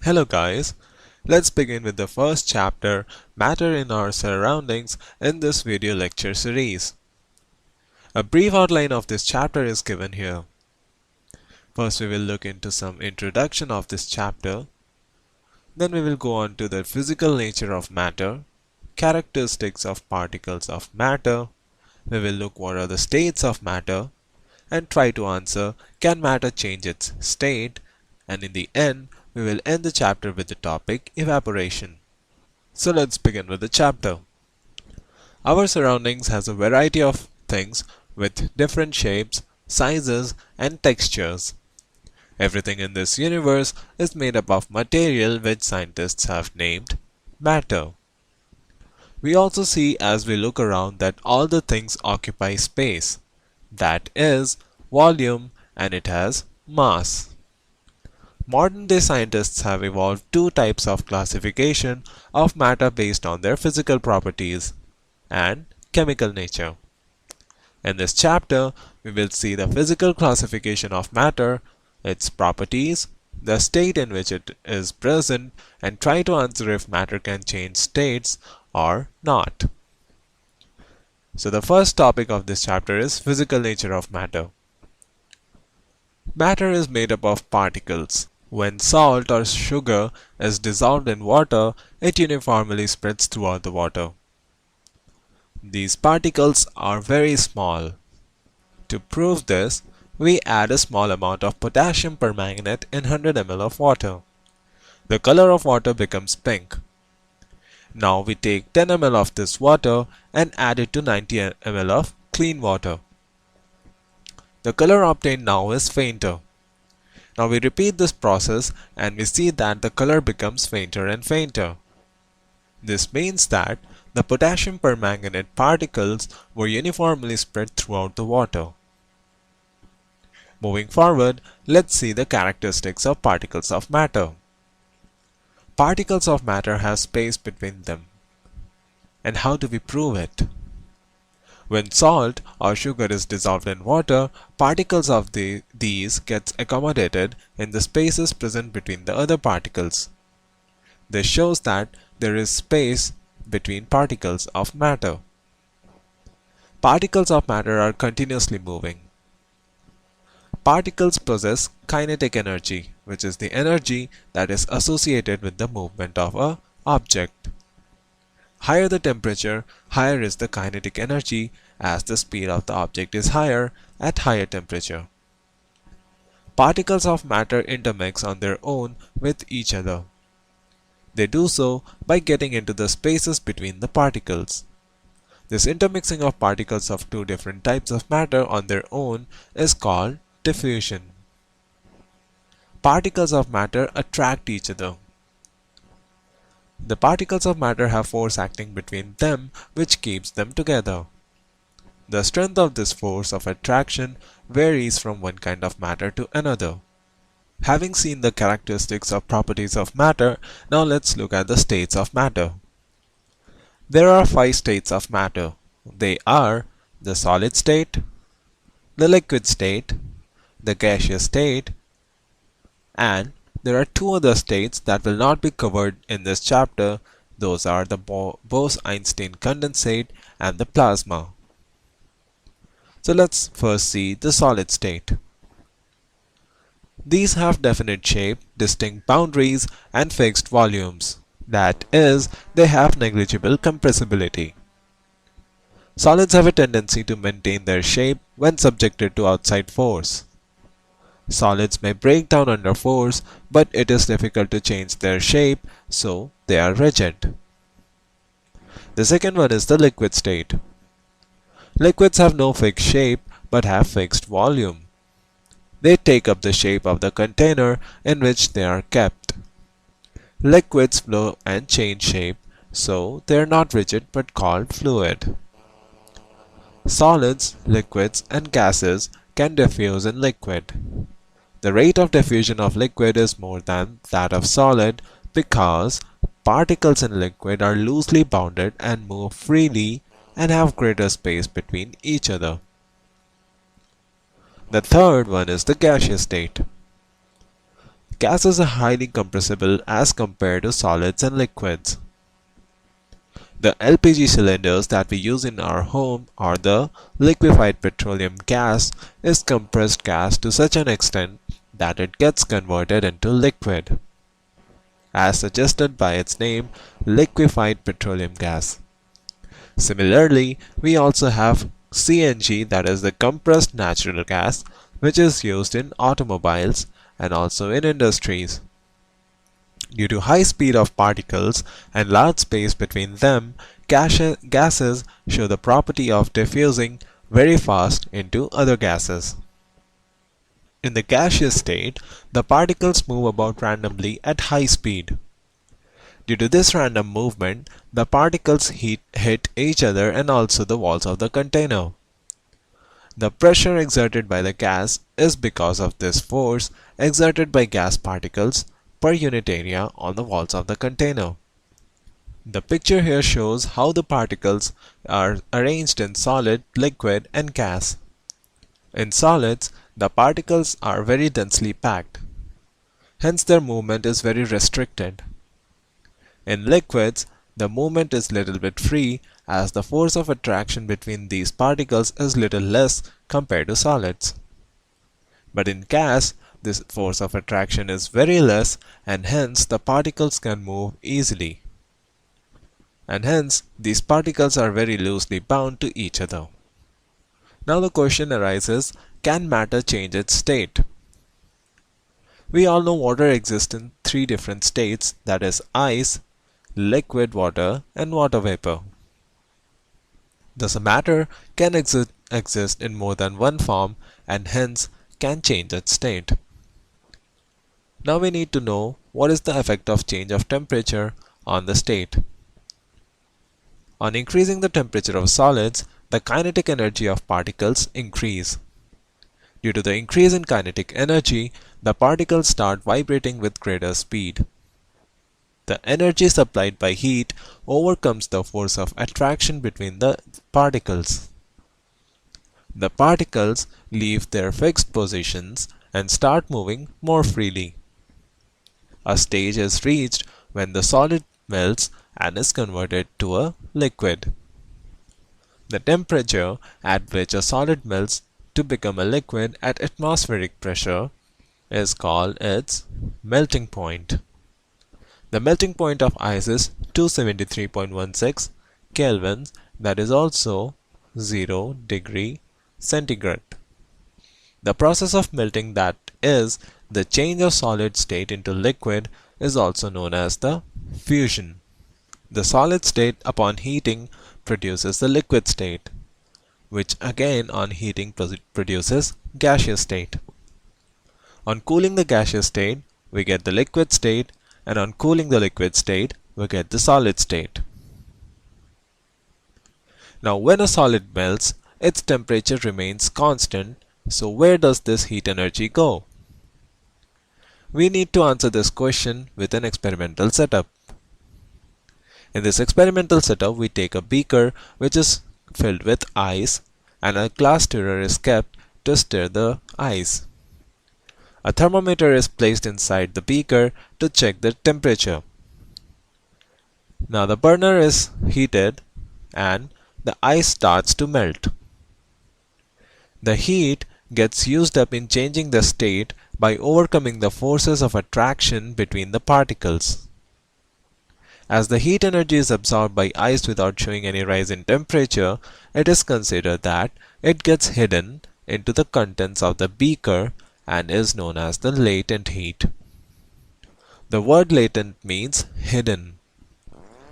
Hello guys, let's begin with the first chapter, Matter in Our Surroundings, in this video lecture series. A brief outline of this chapter is given here. First we will look into some introduction of this chapter. Then we will go on to the physical nature of matter, characteristics of particles of matter. We will look what are the states of matter and try to answer, can matter change its state? And in the end, we will end the chapter with the topic evaporation. So let's begin with the chapter. Our surroundings has a variety of things with different shapes, sizes and textures. Everything in this universe is made up of material which scientists have named matter. We also see as we look around that all the things occupy space, that is, volume, and it has mass. Modern day scientists have evolved two types of classification of matter based on their physical properties and chemical nature. In this chapter, we will see the physical classification of matter, its properties, the state in which it is present, and try to answer if matter can change states or not. So the first topic of this chapter is physical nature of matter. Matter is made up of particles. When salt or sugar is dissolved in water, it uniformly spreads throughout the water. These particles are very small. To prove this, we add a small amount of potassium permanganate in 100 ml of water. The color of water becomes pink. Now we take 10 ml of this water and add it to 90 ml of clean water. The color obtained now is fainter. Now we repeat this process and we see that the color becomes fainter and fainter. This means that the potassium permanganate particles were uniformly spread throughout the water. Moving forward, let's see the characteristics of particles of matter. Particles of matter have space between them. And how do we prove it? When salt or sugar is dissolved in water, particles of these gets accommodated in the spaces present between the other particles. This shows that there is space between particles of matter. Particles of matter are continuously moving. Particles possess kinetic energy, which is the energy that is associated with the movement of an object. Higher the temperature, higher is the kinetic energy as the speed of the object is higher at higher temperature. Particles of matter intermix on their own with each other. They do so by getting into the spaces between the particles. This intermixing of particles of two different types of matter on their own is called diffusion. Particles of matter attract each other. The particles of matter have force acting between them which keeps them together. The strength of this force of attraction varies from one kind of matter to another. Having seen the characteristics of properties of matter, now let's look at the states of matter. There are 5 states of matter. They are the solid state, the liquid state, the gaseous state, and there are 2 other states that will not be covered in this chapter. Those are the Bose-Einstein condensate and the plasma. So let's first see the solid state. These have definite shape, distinct boundaries, and fixed volumes. That is, they have negligible compressibility. Solids have a tendency to maintain their shape when subjected to outside force. Solids may break down under force, but it is difficult to change their shape, so they are rigid. The second one is the liquid state. Liquids have no fixed shape, but have fixed volume. They take up the shape of the container in which they are kept. Liquids flow and change shape, so they are not rigid but called fluid. Solids, liquids, and gases can diffuse in liquid. The rate of diffusion of liquid is more than that of solid because particles in liquid are loosely bounded and move freely and have greater space between each other. The third one is the gaseous state. gases are highly compressible as compared to solids and liquids. The LPG cylinders that we use in our home or the liquefied petroleum gas is compressed gas to such an extent that it gets converted into liquid, as suggested by its name, liquefied petroleum gas. Similarly, we also have CNG, that is the compressed natural gas, which is used in automobiles and also in industries. Due to high speed of particles and large space between them, gases show the property of diffusing very fast into other gases. In the gaseous state, the particles move about randomly at high speed. Due to this random movement, the particles hit each other and also the walls of the container. The pressure exerted by the gas is because of this force exerted by gas particles per unit area on the walls of the container. The picture here shows how the particles are arranged in solid, liquid, and gas. In solids, the particles are very densely packed. Hence their movement is very restricted. In liquids, the movement is little bit free as the force of attraction between these particles is little less compared to solids. But in gas, this force of attraction is very less and hence the particles can move easily. And hence these particles are very loosely bound to each other. Now the question arises, can matter change its state? We all know water exists in three different states, that is ice, liquid water and water vapor. Thus matter can exist in more than one form and hence can change its state. Now we need to know what is the effect of change of temperature on the state. On increasing the temperature of solids, the kinetic energy of particles increase. Due to the increase in kinetic energy, the particles start vibrating with greater speed. The energy supplied by heat overcomes the force of attraction between the particles. The particles leave their fixed positions and start moving more freely. A stage is reached when the solid melts and is converted to a liquid. The temperature at which a solid melts to become a liquid at atmospheric pressure is called its melting point. The melting point of ice is 273.16 Kelvin, that is also 0 degree centigrade. The process of melting, that is the change of solid state into liquid, is also known as the fusion. The solid state upon heating produces the liquid state, which again on heating produces gaseous state. On cooling the gaseous state, we get the liquid state, and on cooling the liquid state, we get the solid state. Now when a solid melts, its temperature remains constant, so where does this heat energy go? We need to answer this question with an experimental setup. In this experimental setup, we take a beaker which is filled with ice and a glass stirrer is kept to stir the ice. A thermometer is placed inside the beaker to check the temperature. Now the burner is heated and the ice starts to melt. The heat gets used up in changing the state by overcoming the forces of attraction between the particles. As the heat energy is absorbed by ice without showing any rise in temperature, it is considered that it gets hidden into the contents of the beaker and is known as the latent heat. The word latent means hidden.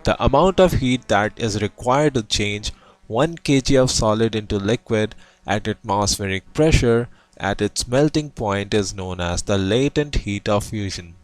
The amount of heat that is required to change 1 kg of solid into liquid at atmospheric pressure at its melting point is known as the latent heat of fusion.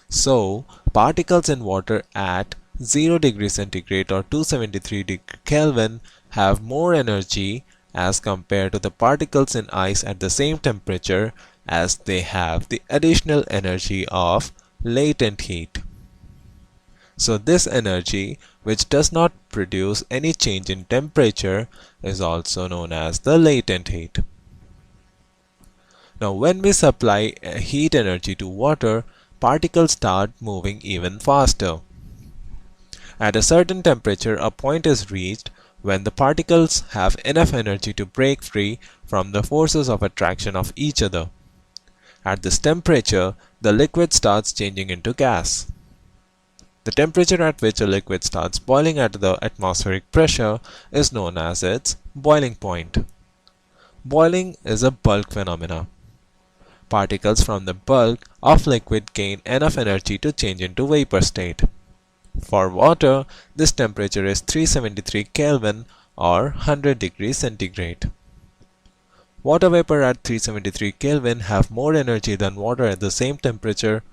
So, particles in water at 0 degree centigrade or 273 degree Kelvin have more energy as compared to the particles in ice at the same temperature, as they have the additional energy of latent heat. So this energy, which does not produce any change in temperature, is also known as the latent heat. Now when we supply heat energy to water, particles start moving even faster. At a certain temperature, a point is reached when the particles have enough energy to break free from the forces of attraction of each other. At this temperature, the liquid starts changing into gas. The temperature at which a liquid starts boiling at the atmospheric pressure is known as its boiling point. Boiling is a bulk phenomena. Particles from the bulk of liquid gain enough energy to change into vapor state. For water, this temperature is 373 Kelvin or 100 degrees centigrade. Water vapor at 373 Kelvin have more energy than water at the same temperature.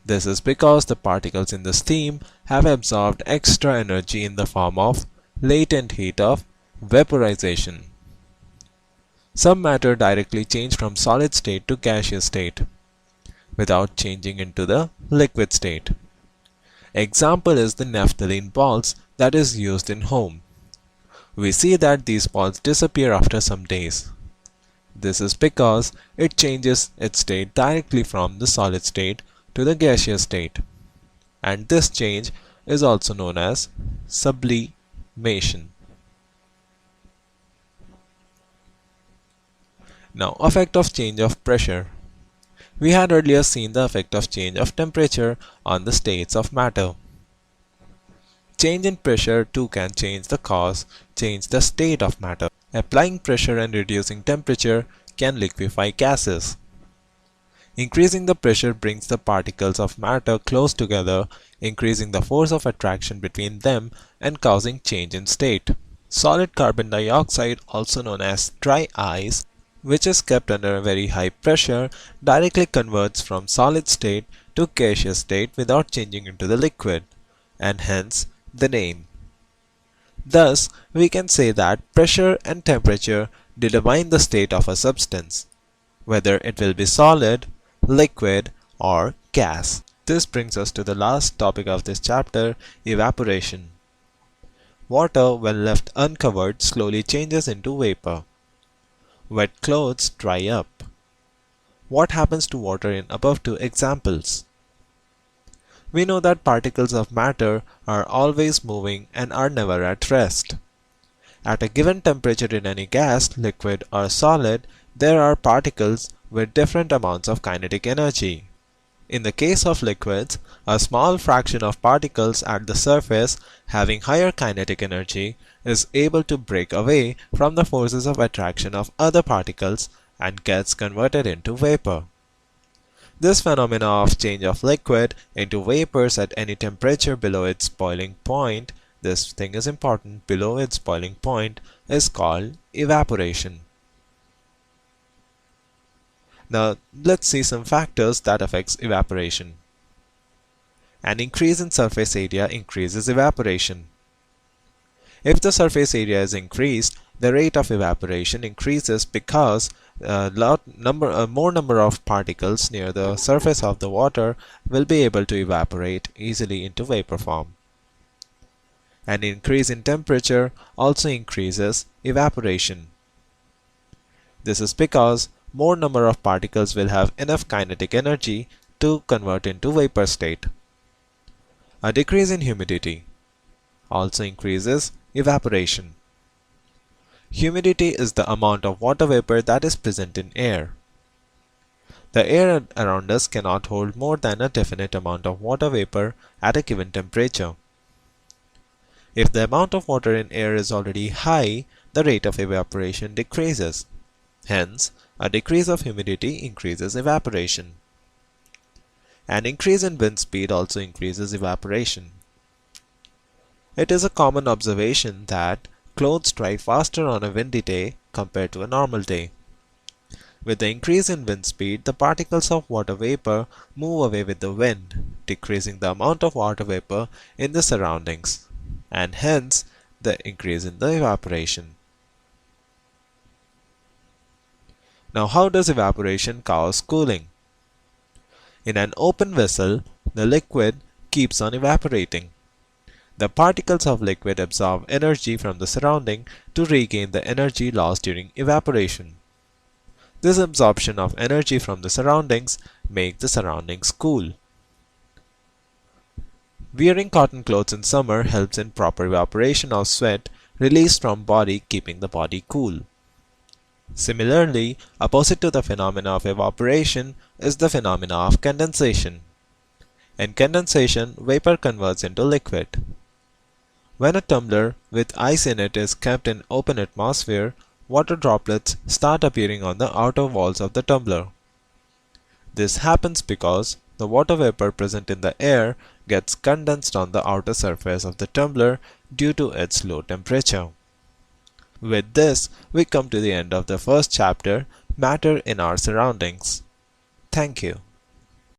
This is because the particles in the steam have absorbed extra energy in the form of latent heat of vaporization. Some matter directly change from solid state to gaseous state without changing into the liquid state. Example is the naphthalene balls that is used in home. We see that these balls disappear after some days. This is because it changes its state directly from the solid state to the gaseous state, and this change is also known as sublimation. Now, effect of change of pressure. We had earlier seen the effect of change of temperature on the states of matter. Change in pressure too can change the state of matter. Applying pressure and reducing temperature can liquefy gases. Increasing the pressure brings the particles of matter close together, increasing the force of attraction between them and causing change in state. Solid carbon dioxide, also known as dry ice, which is kept under a very high pressure, directly converts from solid state to gaseous state without changing into the liquid, and hence the name. Thus, we can say that pressure and temperature determine the state of a substance, whether it will be solid, liquid, or gas. This brings us to the last topic of this chapter, evaporation. Water, when left uncovered, slowly changes into vapor. Wet clothes dry up. What happens to water in above two examples? We know that particles of matter are always moving and are never at rest. At a given temperature in any gas, liquid, or solid, there are particles with different amounts of kinetic energy. In the case of liquids, a small fraction of particles at the surface having higher kinetic energy is able to break away from the forces of attraction of other particles and gets converted into vapor. This phenomena of change of liquid into vapors at any temperature below its boiling point, this thing is important, below its boiling point, is called evaporation. Now let's see some factors that affects evaporation. An increase in surface area increases evaporation. If the surface area is increased, the rate of evaporation increases because more number of particles near the surface of the water will be able to evaporate easily into vapor form. An increase in temperature also increases evaporation. This is because more number of particles will have enough kinetic energy to convert into vapor state. A decrease in humidity also increases evaporation. Humidity is the amount of water vapor that is present in air. The air around us cannot hold more than a definite amount of water vapor at a given temperature. If the amount of water in air is already high, the rate of evaporation decreases. Hence, a decrease of humidity increases evaporation. An increase in wind speed also increases evaporation. It is a common observation that clothes dry faster on a windy day compared to a normal day. With the increase in wind speed, the particles of water vapor move away with the wind, decreasing the amount of water vapor in the surroundings, and hence the increase in the evaporation. Now, how does evaporation cause cooling? In an open vessel, the liquid keeps on evaporating. The particles of liquid absorb energy from the surrounding to regain the energy lost during evaporation. This absorption of energy from the surroundings makes the surroundings cool. Wearing cotton clothes in summer helps in proper evaporation of sweat released from body, keeping the body cool. Similarly, opposite to the phenomena of evaporation is the phenomena of condensation. In condensation, vapor converts into liquid. When a tumbler with ice in it is kept in open atmosphere, water droplets start appearing on the outer walls of the tumbler. This happens because the water vapor present in the air gets condensed on the outer surface of the tumbler due to its low temperature. With this, we come to the end of the first chapter, Matter in Our Surroundings. Thank you.